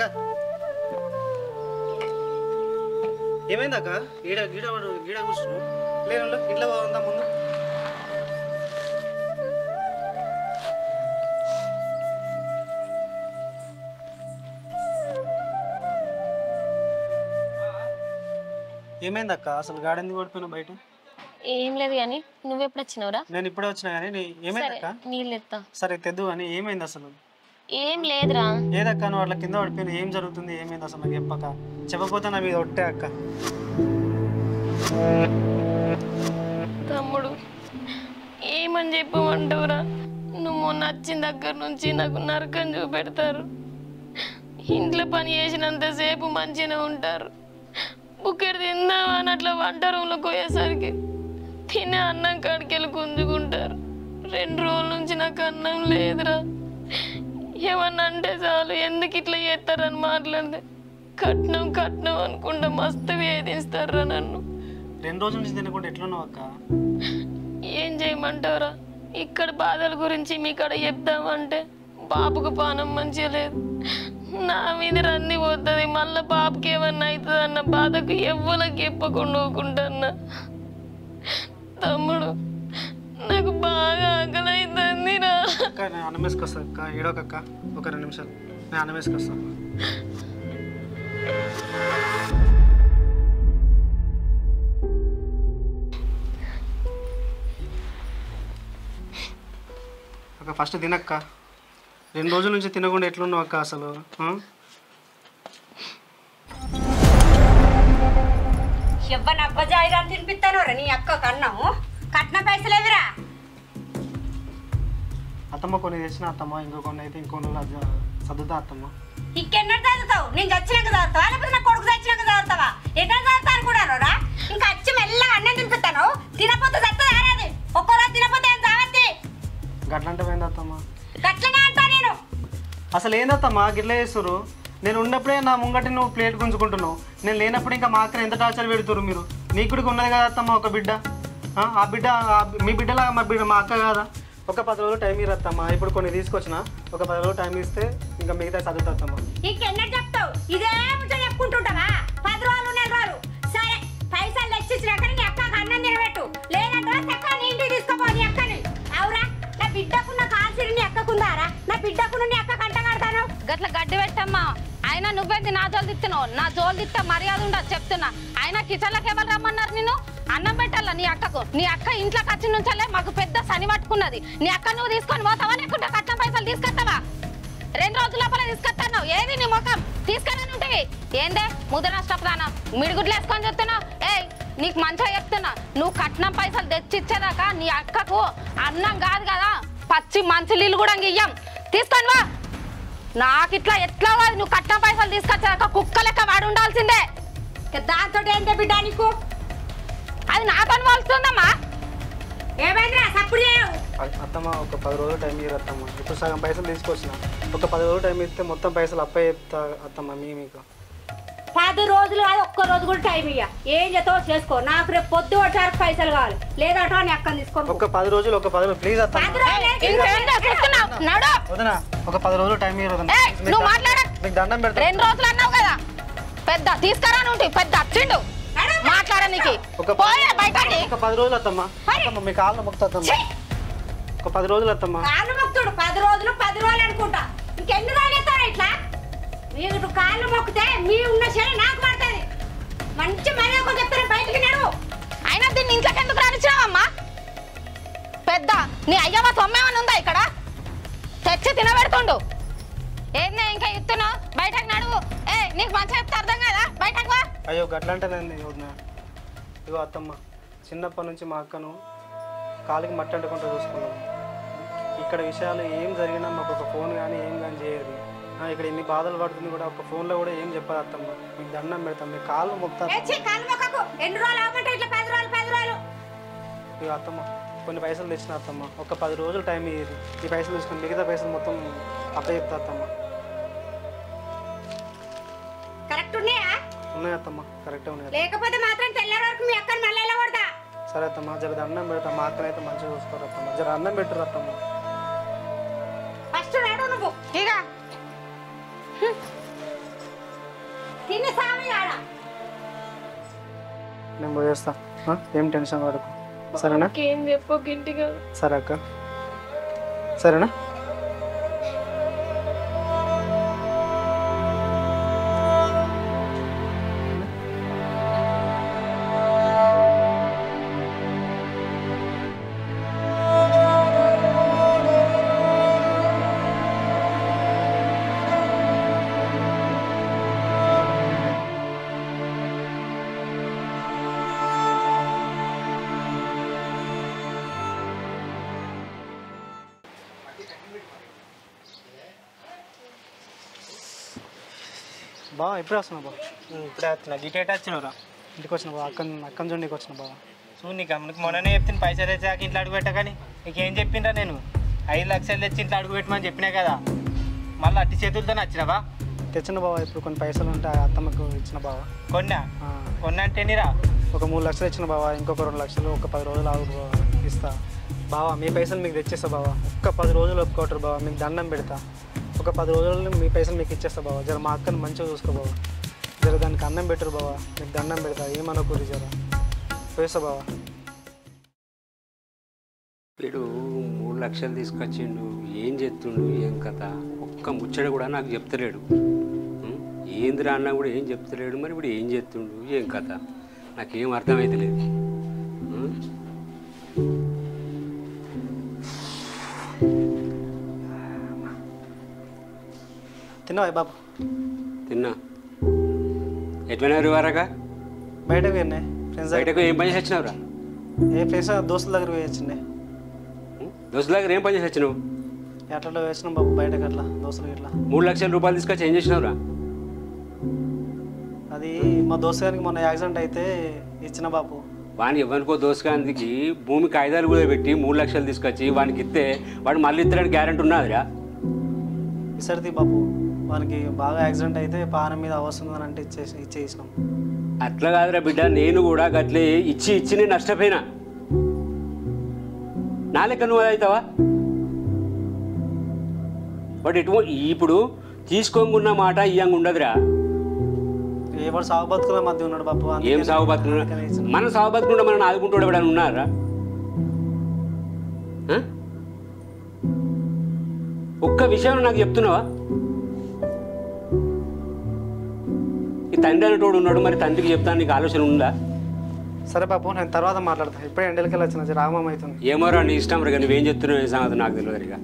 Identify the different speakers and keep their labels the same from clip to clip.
Speaker 1: అక్క ఏమైంది అక్క? గీడ గీడ గీడ కూర్చున్నావు లేదు ఇంట్లో పోదా ముందు. ఏమైంది అక్క? అసలు గాడి ఎందుకు పడిపోయినావు బయట?
Speaker 2: ఏం లేదు కానీ నువ్వెప్పుడు వచ్చినావురా?
Speaker 1: నేను ఇప్పుడే వచ్చినా కానీ ఏమైంది అక్క?
Speaker 2: నీళ్ళు ఎత్తా.
Speaker 1: సరే తెద్దు అని ఏమైంది అసలు?
Speaker 2: ఏం లేదురా.
Speaker 1: ఏదక్క నువ్వు అట్లా కింద పడిపోయినా ఏం జరుగుతుంది ఏమైంది అసలు నాకు చెప్పక? చెప్పకపోతే నా మీద ఒట్టే అక్క.
Speaker 2: తమ్ముడు ఏమని చెప్పమంటావురా? నువ్వు మొన్న వచ్చిన దగ్గర నుంచి నాకు నరకం చూపెడతారు. ఇంట్లో పని చేసినంతసేపు మంచిగానే ఉంటారు. బుక్కెడు తిందామని అట్లా వంట రూమ్లోకి పోయేసరికి తినే అన్నం కాడికి వెళ్ళి గుంజుకుంటారు. 2 రోజుల నుంచి నాకు అన్నం లేదురా. ఏమన్నా అంటే చాలు ఎందుకు ఇట్లా చేస్తారని మాట్లాడితే కట్నం కట్నం అనుకుంటా మస్తు వేధిస్తారా నన్ను.
Speaker 1: 2 రోజుల నుంచి తినకుండా ఎట్లున్నావు అక్క?
Speaker 2: ఏం చేయమంటావురా? ఇక్కడ బాధల గురించి మీ కాడ చెప్దామంటే బాబుకు పానం మంచిగా లేదు. నా మీద రంది పోతుంది. మళ్ళీ బాబుకి ఏమన్నా అవుతుంది అన్న బాధకు ఎవ్వరికి చెప్పకుండా ఊకుంటున్నా. తమ్ముడు నాకు బాగా ఆకలి అవుతుంది రా.
Speaker 1: నేను అన్నం వేసుకొస్తా అక్క. ఏడోకక్క ఒక 2 నిమిషాలు నేను అన్నం వేసుకొస్తాను. అక్క ఫస్ట్ తినక్క. 2 రోజుల నుంచి తినకుండా ఎట్లున్నావు అక్క అసలు?
Speaker 3: ఎవరిని అబ్బజాయిగా తినిపిస్తాను రా నీ అక్క కన్నాము. కట్నం పైసలు ఏవిరా?
Speaker 1: అత్తమ్మ కొన్ని తెచ్చిన అత్తమ్మ, ఇంకో కొన్ని అయితే ఇంకో రోజులు చదువుతా అత్తమ్మ.
Speaker 3: ఇంకెన్నడు చదువుతావు? నేను చచ్చినాక చదువుతావా లేకపోతే నా కొడుకు చచ్చినాక చదువుతావా? ఎక్కడ చదువుతా అనుకున్నాను రా? ఇంకా వచ్చి మెల్లగా అన్నం తినిపిస్తాను. తినపోతే చదువుతుంది ఆరాది. ఒక్కరోజు తినపోతే ఏం చావద్ది.
Speaker 1: గట్లంటే పోయింది అత్తమ్మ.
Speaker 3: గట్లనే అంటా నేను.
Speaker 1: అసలు ఏందత్తమ్మా గిట్లా చేస్తారు? నేను ఉన్నప్పుడే నా ముంగటి నువ్వు ప్లేట్ గుంజుకుంటున్నావు. నేను లేనప్పుడు ఇంకా మా అక్కని ఎంత టార్చర్ పెడుతురు మీరు? నీకు కూడా ఉన్నది కదా అత్తమ్మ ఒక బిడ్డ. ఆ బిడ్డ మీ బిడ్డలా మా అక్క కాదా? ఒక 10 రోజులు టైం ఇరత్తమ్మా. ఇప్పుడు కొన్ని తీసుకొచ్చిన ఒక 10 రోజులు టైం ఇస్తే ఇంకా మిగతా చదువుతామ్మా.
Speaker 3: ఇంకెన్నడు చెప్తావు? ఇదే ముచ్చట చెప్పుకుంటుంటావా? 10 రోజులు 4 రోజులు సరే. పైసలు తెచ్చిచ్చినాక నీ అక్కకి అన్నం తినబెట్టు. లేదంటే చక్క నీ ఇంటికి తీసుకోపో నీ అక్కని. అవురా? నా బిడ్డకున్న కాల్సిరి నీ అక్కకుందారా? నా బిడ్డకున్న నీ అక్క కంట కడతాను.
Speaker 4: గట్ల గడ్డి పెట్టమ్మా. ఆయన నువ్వేంది నా జోలు తిత్తున్నావు? నా జోలు తిత్తే మర్యాద ఉండదు చెప్తున్నా. ఆయన కిచెన్లోకి ఎవరు రమ్మన్నారు నిన్ను? అన్నం పెట్టాలా నీ అక్కకు? నీ అక్క ఇంట్లోకి వచ్చి నుంచలే మాకు పెద్ద శని పట్టుకున్నది. నీ అక్క నువ్వు తీసుకొని పోతావా లేకుంటే కట్నం పైసలు తీసుకొస్తావా? 2 రోజుల లోపల తీసుకొస్తాను. ఏది నీ ముఖం? తీసుకెళ్ళని ఉంటుంది ఏందే ముద్ద నష్టపదానా? మిడిగుడ్లు వేసుకొని చెప్తున్నావు. నీకు మంచిగా చెప్తున్నా, నువ్వు కట్నం పైసలు తెచ్చిచ్చేదాకా నీ అక్కకు అన్నం కాదు కదా పచ్చి మంచి నీళ్ళు కూడా ఇయ్యం. తీసుకొని వా. నాకు ఇట్లా ఎట్లా కాదు, నువ్వు కట్నం పైసలు తీసుకొచ్చాక కుక్క లెక్క వాడు ఉండాల్సిందే.
Speaker 3: దాంతో ఏంటో బిడ్డ నీకు?
Speaker 4: అది నా పని వస్తుందమ్మా.
Speaker 3: ఏమైందిరా సప్పుడు చేయవు?
Speaker 1: అత్తమ్మ ఒక 10 రోజులు టైం ఇరత్తమ్మ. ఇప్పుడు సగం పైసలు తీసుకొచ్చిన. ఒక 10 రోజులు టైం ఇస్తే మొత్తం పైసలు అప్పే చెప్తా అత్తమ్మ. మీకు
Speaker 3: 10 రోజులు కాదు, ఒక్క రోజు కూడా టైం ఇయ్య. ఏం చేస్తావో చేసుకో. నాకు రేపు పొద్దు వచ్చారు పైసలు కావాలి. లేదటో నీ అక్కని తీసుకోండి.
Speaker 1: ఒక 10 రోజులు ప్లీజ్ అత్తమ్మ. వదనా ఒక 10 రోజులు టైం
Speaker 4: నువ్వు మాట్లాడ.
Speaker 1: మీకు దండం పెడతా.
Speaker 4: 2 రోజులు అన్నావు కదా పెద్ద తీసుకురా నుండి పెద్ద వచ్చిండు మాట్లాడడానికి.
Speaker 1: ఒక 10 రోజులు అత్తమ్మ. అత్తమ్మ మీ కాళ్ళు మొక్కుతామ్మా. ఒక 10 రోజులు అత్తమ్మ.
Speaker 3: కాళ్ళు మొక్కుతాడు. 10 రోజులు అనుకుంటా. ఇంకెన్ని రోజులు ఎత్తారా ఇట్లా? మీరు కాళ్ళు మొక్కితే మీ ఉన్న శని నాకు పడుతుంది. మంచి మర్యాద చెప్తారు బయటికి నడు.
Speaker 4: అయినా దీన్ని ఇంట్లోకి ఎందుకు రానిచ్చావమ్మా? పెద్ద నీ అయ్యవ తొమ్మేమని ఉందా ఇక్కడ? తెచ్చి తినబెడుతుండు. ఏందే ఇంకా ఇస్తున్నావు? బయటకు నడువు. నీకు మంచిగా చెప్తే అర్థం కదా? బయటకు వా.
Speaker 1: అయ్యో గట్లంటేనండి ఇగో అత్తమ్మ. చిన్నప్పటి నుంచి మా అక్కను కాలికి మట్టి అంటుకుంటూ చూసుకున్నాం. ఇక్కడ విషయాలు ఏం జరిగినా మాకు ఒక ఫోన్ కానీ ఏం కానీ చేయదు. ఇక్కడ ఎన్ని బాధలు పడుతుంది కూడా ఒక ఫోన్లో కూడా ఏం చెప్పదు అత్తమ్మ. మీకు దండం పెడతాం. మీ కాళ్ళు మొక్కుతారు. ఇక అత్తమ్మ కొన్ని పైసలు తెచ్చిన అత్తమ్మ. ఒక 10 రోజులు టైం ఇయ్యేది. ఈ పైసలు తీసుకుని మిగతా పైసలు మొత్తం అప్ప చెప్తా అత్తమ్మ. ఉన్నాయి అత్తమ్మ కరెక్టే ఉన్నాయి.
Speaker 3: లేకపోతే మాత్రం తెల్లారి వరకు మీ అక్కని మళ్ళీ ఎలా కొడతా?
Speaker 1: సరే అత్తమ్మ జర అన్నం పెడతా. మా అక్కనైతే మంచిగా చూసుకోరు అత్తమ్మ. జర అన్నం పెట్టరు అత్తమ్మ.
Speaker 3: ఫస్ట్ రాడు నువ్వు.
Speaker 4: ఇక
Speaker 3: నీ సామి కాడ.
Speaker 1: నేను పోయేస్తా, ఏం టెన్షన్ పడకు, సరేనా?
Speaker 2: ఏం చెప్పకు ఇంటికి.
Speaker 1: సరే అక్క, సరేనా? బావ ఎప్పుడే వస్తున్నావు బావ?
Speaker 5: ఇప్పుడే వచ్చిన గిటేట్ వచ్చినరా
Speaker 1: ఇంటికి వచ్చిన బావ, అక్కని చూడడానికి వచ్చిన బావ.
Speaker 5: చూడు నీకు అమ్మకి మొన్ననే చెప్తాను పైసలు తెచ్చాక ఇంట్లో అడుగు పెట్టకని. నీకేం చెప్పిండ్రా నేను 5 లక్షలు తెచ్చి ఇంట్లో అడుగు పెట్టమని చెప్పినా కదా, మళ్ళీ అట్టి చేతులతో వచ్చినావా?
Speaker 1: తెచ్చిన బావ, ఇప్పుడు కొన్ని పైసలు ఉంటే అత్తమ్మకు ఇచ్చిన బావ.
Speaker 5: కొన్నా అంటే ఎన్నిరా?
Speaker 1: ఒక 3 లక్షలు ఇచ్చిన బావ, ఇంకొక 2 లక్షలు ఒక 10 రోజులు ఆగు బావ, ఇస్తా బావ. మీ పైసలు మీకు తెచ్చేస్తా బావ, ఒక్క 10 రోజులు ఒప్పుకోవటరు బావ, మీకు దండం పెడతా. ఒక 10 రోజులు మీ పైసలు మీకు ఇచ్చేస్తా బావ. జర మా అక్కని మంచిగా చూసుకో బావ, జర దానికి అన్నం పెట్టరు బావ, మీకు దండం పెడతా, ఏమనుకోరు జర పోయిస్తా బావ.
Speaker 6: వీడు 3 లక్షలు తీసుకొచ్చిండు, ఏం చెప్తుండు, ఏం కథ, ఒక్క ముచ్చట కూడా నాకు చెప్తలేడు. ఏందిరా అన్నా కూడా ఏం చెప్తలేడు. మరి ఇప్పుడు ఏం చేస్తుండు, ఏం కథ, నాకేం అర్థమైతలేదు.
Speaker 1: తిన్నావా బాబు?
Speaker 6: తిన్నా. ఎట్లయినారు వరగా?
Speaker 1: బయటకు పోయినాయి ఫ్రెండ్స్.
Speaker 6: బయటకు ఏం పని చేసి వచ్చినావురా?
Speaker 1: ఏ ఫ్రెండ్స్ దోస్తుల దగ్గర పోయొచ్చిండే.
Speaker 6: దోస్తుల దగ్గర ఏం పని చేసి వచ్చినావు?
Speaker 1: అట్లా వేసినాం బాబు బయటకు, అట్లా దోస్తులు ఇట్లా.
Speaker 6: 3 లక్షల రూపాయలు తీసుకొచ్చి ఏం చేసినావురా?
Speaker 1: అది మా దోస్తు గారికి మొన్న యాక్సిడెంట్ అయితే ఇచ్చిన బాబు.
Speaker 6: వాడిని ఎవరికో దోసుగానికి భూమి కాగితాలు కూడా పెట్టి 3 లక్షలు తీసుకొచ్చి వానికి ఇస్తే వాడు మళ్ళీ ఇస్తాడని గ్యారెంటీ ఉన్నదిరా?
Speaker 1: ఇసరిది బాబు, వానికి బాగా యాక్సిడెంట్ అయితే పానం మీద అవస్తుందని అంటే ఇచ్చేసినాం.
Speaker 6: అట్లా కాదురా బిడ్డ, నేను కూడా గట్లే ఇచ్చి నేను నష్టపోయినా. నా లెక్క నువ్వు అవుతావా? బట్ ఇప్పుడు తీసుకోకున్న మాట ఇయ్యంగా ఉండదురా.
Speaker 1: ఎవరు సాగు బతుకుల మధ్య ఉన్నాడు బాబు.
Speaker 6: ఏం సాగు బతుకున్నా? మనం సాగు బతుకుంటే మనం ఆదుకుంటాడు ఎవడని ఉన్నారా? ఒక్క విషయం నాకు చెప్తున్నావా? ఈ తండ్రి అనేటోడు ఉన్నాడు, మరి తండ్రికి చెప్తాను నీకు ఆలోచన ఉందా?
Speaker 1: సరే బాబు, నేను తర్వాత మాట్లాడతా. ఇప్పుడే ఎండలకెళ్ళి వచ్చిన రాగమం అవుతుంది.
Speaker 6: ఏమోరా నీ ఇష్టం రా, నువ్వేం చెప్తున్నావు ఏ సంగతి నాకు తెలియదు. ఇక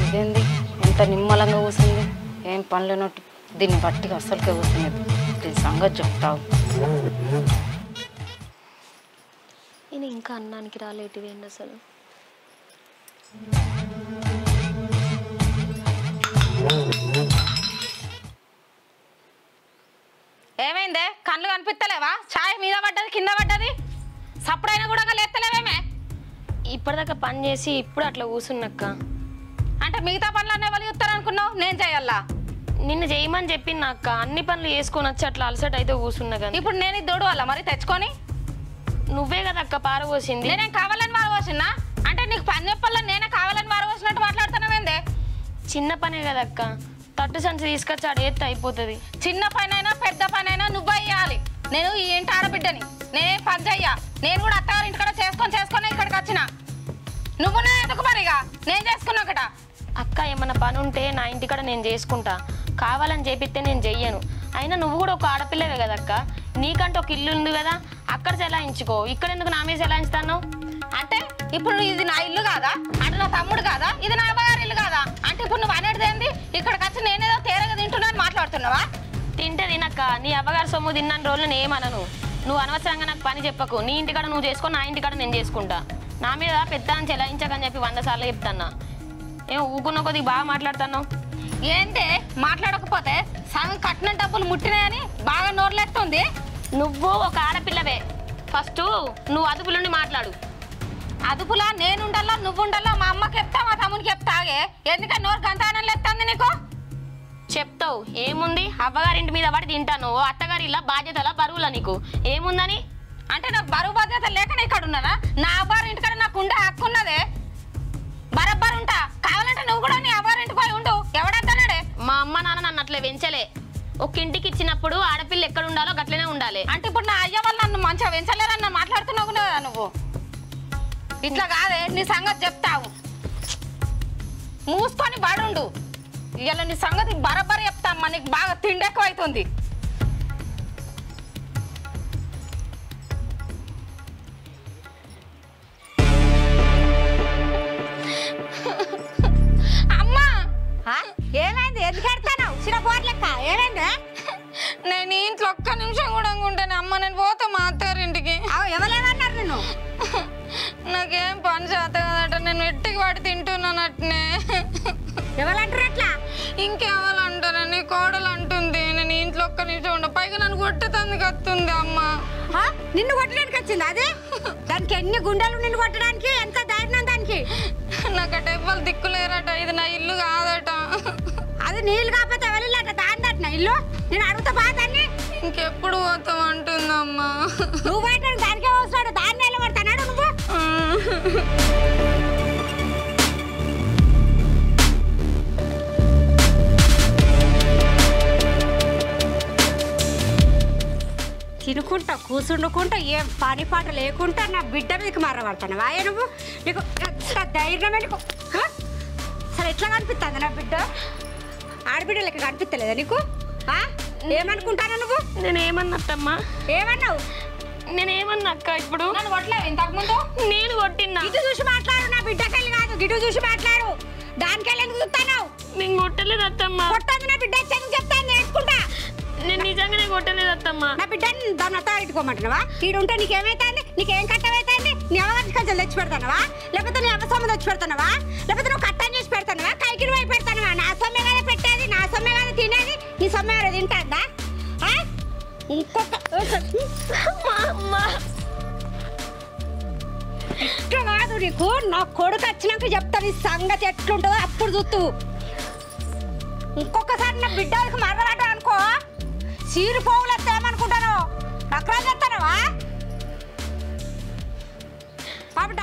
Speaker 4: ఇదేంది ఎంత నిమ్మలంగా కూర్చుంది, ఏం పనులేనట్టు. దీన్ని బట్టి అస్సలుకే కూర్చున్నది. దీని సంగతి చెప్తావు.
Speaker 2: నేను ఇంకా అన్నానికి రాలేటివి అండి అసలు.
Speaker 4: ఏమైందే, కళ్ళు కనిపిస్తలేవా? ఛాయ్ మీద పడ్డది, కింద పడ్డది, సప్పుడైనా కూడా లేస్తలేవేమే?
Speaker 2: ఇప్పటిదాకా పని చేసి ఇప్పుడు అట్లా కూర్చున్నక్క.
Speaker 4: అంటే మిగతా పనులన్నీ వాళ్ళు చెప్తారు అనుకున్నావు, నేను చేయాలా?
Speaker 2: నిన్ను చేయమని చెప్పింది అక్క. అన్ని పనులు చేసుకొని వచ్చి అట్లా అలసట అయితే కూర్చున్నా కానీ.
Speaker 4: ఇప్పుడు నేను ఇది దొడు వల్ల మరి తెచ్చుకొని
Speaker 2: నువ్వే కదా అక్క పారబోసింది.
Speaker 4: నేనేం కావాలని పారబోసినా? అంటే నీకు పని చెప్పాలని నేనే కావాలని పారబోసినట్టు మాట్లాడుతున్నావేందే?
Speaker 2: చిన్న పనే కదా అక్క, తట్టు సంచి తీసుకొచ్చి ఆడేస్తే అయిపోతుంది.
Speaker 4: చిన్న పనైనా పెద్ద పనైనా నువ్వే ఇవ్వాలి. నేను ఈ ఇంటి ఆడబిడ్డని, నేనేం పని చెయ్యా. నేను కూడా అత్తగారి ఇంటికాడ చేసుకొని ఇక్కడికి వచ్చిన. నువ్వు నా ఎందుకు మరిగా నేను చేసుకున్నాకట.
Speaker 2: అక్క ఏమన్నా పని ఉంటే నా ఇంటికాడ నేను చేసుకుంటా, కావాలని చేపిస్తే నేను చెయ్యను. అయినా నువ్వు కూడా ఒక ఆడపిల్లవే కదా అక్క, నీకంటే ఒక ఇల్లు ఉంది కదా, అక్కడ చెలాయించుకో. ఇక్కడ ఎందుకు నా మీద చెలాయించుతాను?
Speaker 4: అంటే ఇప్పుడు ఇది నా ఇల్లు కాదా? అంటే నా తమ్ముడు కాదా? ఇది నా అమ్మగారి ఇల్లు కాదా? అంటే ఇప్పుడు నువ్వు అనేది ఏంది? ఇక్కడికి వచ్చి నేనేదో తేరగా తింటున్నాను మాట్లాడుతున్నావా?
Speaker 2: తింటే తినక్క, నీ అవ్వగారు సొమ్ము తిన్నాను రోజులు నేను ఏమనను. నువ్వు అనవసరంగా నాకు పని చెప్పకు. నీ ఇంటికాడ నువ్వు చేసుకో, నా ఇంటికాడ నేను చేసుకుంటా. నా మీద పెద్ద అని చెలాయించకని చెప్పి 100 సార్లు చెప్తాన్నా. ఏమో ఊకున్న కొద్దిగా బాగా మాట్లాడుతున్నావు.
Speaker 4: ఏంటే మాట్లాడకపోతే సగం కట్టిన డబ్బులు ముట్టినాయని బాగా నోర్లేస్తుంది.
Speaker 2: నువ్వు ఒక ఆడపిల్లవే, ఫస్ట్ నువ్వు అదుపులుండి మాట్లాడు.
Speaker 4: అదుపులా నేనుండాలా నువ్వుండాలా మా అమ్మకి చెప్తా మా తమ్మునికి చెప్తాగే ఎందుకని నోరు గంతానం లేస్తుంది నీకు
Speaker 2: చెప్తావు ఏముంది అవ్వగారింటి మీద పడి తింటాను అత్తగారి ఇలా బాధ్యతల బరువులా నీకు ఏముందని
Speaker 4: అంటే నాకు బరువు బాధ్యత లేకనే ఇక్కడ ఉన్నానా నా అవ్వారి ఇంటికాడ నాకు ఉండే హక్కు ఉన్నదే బరబ్బర్ ఉంటా కావాలంటే నువ్వు కూడా నీ అవ్వారి ఇంటికి పోయి ఉండు ఎవడంటాడే
Speaker 2: మా అమ్మ నాన్న నన్ను అట్లే పెంచలే ఒక ఇంటికి ఇచ్చినప్పుడు ఆడపిల్ల ఎక్కడ ఉండాలో గట్లనే ఉండాలి
Speaker 4: అంటే ఇప్పుడు నా అయ్య వాళ్ళు నన్ను మంచిగా పెంచలేరన్న మాట్లాడుతున్నావు కదా నువ్వు ఇట్లా కాదే నీ సంగతి చెప్తావు మూసుకొని బడుండు ఇవాళ నీ సంగతి బరబర చెప్తా అమ్మా నీకు బాగా తిండి ఎక్కువ అవుతుంది అమ్మా
Speaker 3: ఏమైంది ఎందుకు ఎడతావు చిన్న పోట్ లెక్క ఏమైంది
Speaker 4: నేను ఇంట్లో ఒక్క నిమిషం కూడా ఉంటాను అమ్మ నేను పోతా మా అత్తారింటికి
Speaker 3: ఎవరేమన్నారు నిన్ను
Speaker 4: నాకేం పని చేత కదట నేను ఎట్టికి వాడి తింటున్నాను అట్నే
Speaker 3: ఎవరంటారు అట్లా
Speaker 4: ఇంకెవరంటారని కోడలు అంటుంది నేను ఇంట్లో ఒక్క నిమిషం ఉండ పైగా నన్ను కొట్టేతందుకు వస్తుంది అమ్మ
Speaker 3: నిన్ను కొట్టడానికి వచ్చింది అదే దానికి ఎన్ని గుండెలు నిన్ను కొట్టడానికి ఎంత ధైర్యం దానికి
Speaker 4: నాకట ఎవ్వరు దిక్కులేరట ఇది నా ఇల్లు కాదట
Speaker 3: అది నీళ్ళు కాకపోతే వెళ్ళిల్లట దాని దట్న ఇల్లు నేను అడుగుతా బాధాన్ని
Speaker 4: ఇంకెప్పుడు పోతాం అంటుందమ్మా
Speaker 3: నువ్వు బయట దానికే వస్తాడు దాన్ని నిలబడతాడు నువ్వు తినుకుంటా కూర్చుండుకుంటా ఏం పని పాట లేకుండా నా బిడ్డ మీదకి మర్రబడతాను వాయ నువ్వు నీకు ఎంత ధైర్యమే నీకు సరే ఎట్లా కనిపిస్తుంది నా బిడ్డ ఆడబిడ్డ లెక్క కనిపిస్తలేదా నీకు ఏమనుకుంటాను నువ్వు
Speaker 2: నేనేమన్నట్టమ్మా
Speaker 3: ఏమన్నావు
Speaker 2: నేనేమన్నా అక్క ఇప్పుడు
Speaker 4: నన్ను కొట్టలేవు ఇంతకుముందు
Speaker 2: నేను కొట్టినా
Speaker 3: ఇటు చూసి మాట్లాడు నా బిడ్డకెళ్ళి కాదు గిటు చూసి మాట్లాడు దానికెళ్ళి ఎందుకు చూస్తాను
Speaker 2: నేను కొట్టలేదు అత్తమ్మా
Speaker 3: కొట్టదు నా బిడ్డ వచ్చాను చెప్తాను నేర్చుకుంటా
Speaker 2: నేను నిజంగానే కొట్టలేదు అత్తమ్మా
Speaker 3: నా బిడ్డని దాన్ని అత్త పెట్టుకోమంటున్నావా ఈడుంటే నీకేమైతుంది నీకేం కట్టమైతుంది నీ అవగాహన కొంచెం తెచ్చి పెడతానవా లేకపోతే నీ అవసరం తెచ్చి పెడతానవా లేకపోతే నువ్వు కట్టం చేసి పెడతానవా కైకిరి పోయి పెడతానవా నా సొమ్మె కదా పెట్టేది నా సొమ్మె కదా తినేది నీ సొమ్మె కదా తింటుందా ఇంకొక ఇట్లా కాదు నీకు నా కొడుకు వచ్చినాక చెప్తాను ఈ సంగతి ఎట్లుంటుందో అప్పుడు చూస్తూ ఇంకొకసారి నా బిడ్డలకు మరలాట అనుకో చీరు పోగులు ఎత్తామనుకుంటాను నక్కరాలు చేస్తానవా పాపట